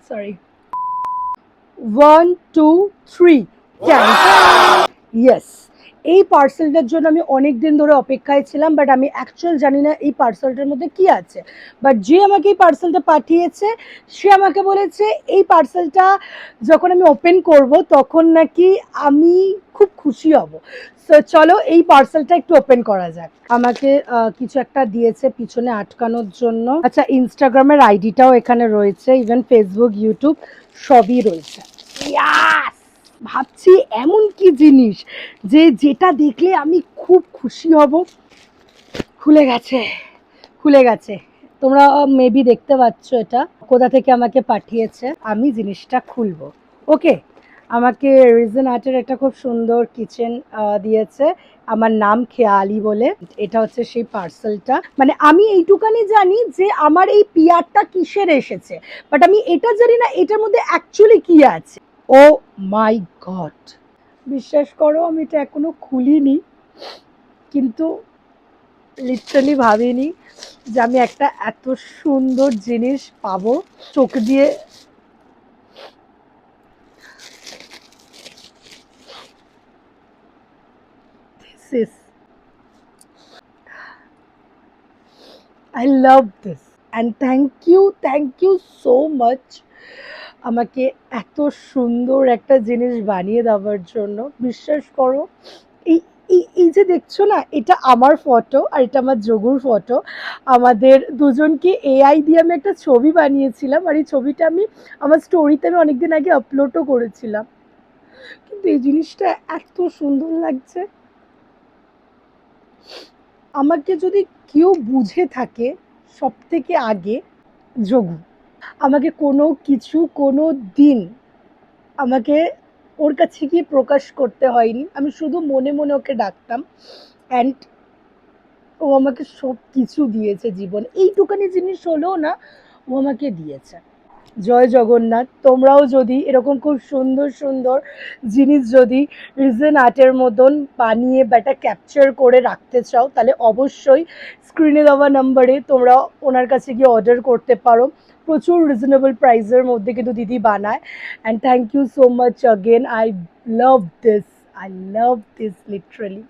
Sorry, 1 2 3 yes. এই পার্সেলটার জন্য আমি অনেক দিন ধরে অপেক্ষায় ছিলাম, বাট আমি অ্যাকচুয়াল জানি না এই পার্সেলটার মধ্যে কি আছে। বাট যে আমাকে এই পার্সেলটা পাঠিয়েছে সে আমাকে বলেছে এই পার্সেলটা যখন আমি ওপেন করব তখন নাকি আমি খুব খুশি হব। সো চলো এই পার্সেলটা একটু ওপেন করা যাক। আমাকে কিছু একটা দিয়েছে পিছনে আটকানোর জন্য। আচ্ছা, ইনস্টাগ্রামের আইডিটাও এখানে রয়েছে, ইভেন ফেসবুক, ইউটিউব সবই রয়েছে। ইয়াস! ভাবছি এমন কি জিনিস যে যেটা দেখলে আমি খুব খুশি হব। খুলে গেছে, খুলে গেছে। তোমরা মেবি দেখতে পাচ্ছ এটা কোথা থেকে আমাকে পাঠিয়েছে। আমি জিনিসটা খুলবো। ওকে, আমাকে রিজন আর্টের একটা খুব সুন্দর কিচেন দিয়েছে, আমার নাম খেয়ালি বলে। এটা হচ্ছে সেই পার্সেলটা। মানে আমি এইটুকানি জানি যে আমার এই পিয়ারটা কিসের এসেছে, বাট আমি এটা জানি না এটার মধ্যে অ্যাকচুয়ালি কি আছে। ও মাই গড! বিশ্বাস করো আমি এটা এখনো খুলিনি, কিন্তু লিটারালি ভাবিনি যে আমি একটা এত সুন্দর জিনিস পাবো চোখ দিয়ে। This is, I love this and thank you so much আমাকে এত সুন্দর একটা জিনিস বানিয়ে দেওয়ার জন্য। বিশ্বাস করো, এই এই যে দেখছো না, এটা আমার ফটো আর এটা আমার যোগুর ফটো। আমাদের দুজনকে এআই দিয়ে আমি একটা ছবি বানিয়েছিলাম, আর এই ছবিটা আমি আমার স্টোরিতে আমি অনেকদিন আগে আপলোডও করেছিলাম। কিন্তু এই জিনিসটা এত সুন্দর লাগছে। আমাকে যদি কেউ বুঝে থাকে সব থেকে আগে, যোগু। আমাকে কোনো কিছু কোনো দিন আমাকে ওর কাছে গিয়ে প্রকাশ করতে হয়নি, আমি শুধু মনে মনে ওকে ডাকতাম। অ্যান্ড ও আমাকে সব কিছু দিয়েছে জীবন, এইটুকানি জিনিস হলেও না ও আমাকে দিয়েছে। জয় জগন্নাথ! তোমরাও যদি এরকম খুব সুন্দর সুন্দর জিনিস যদি রিজন আর্টের মতন বানিয়ে বা এটা ক্যাপচার করে রাখতে চাও, তাহলে অবশ্যই স্ক্রিনে দেওয়া নাম্বারে তোমরা ওনার কাছে গিয়ে অর্ডার করতে পারো। প্রচুর রিজনেবল প্রাইসের মধ্যে কিন্তু দিদি বানায়। And thank you so much again. Love this I love this literally.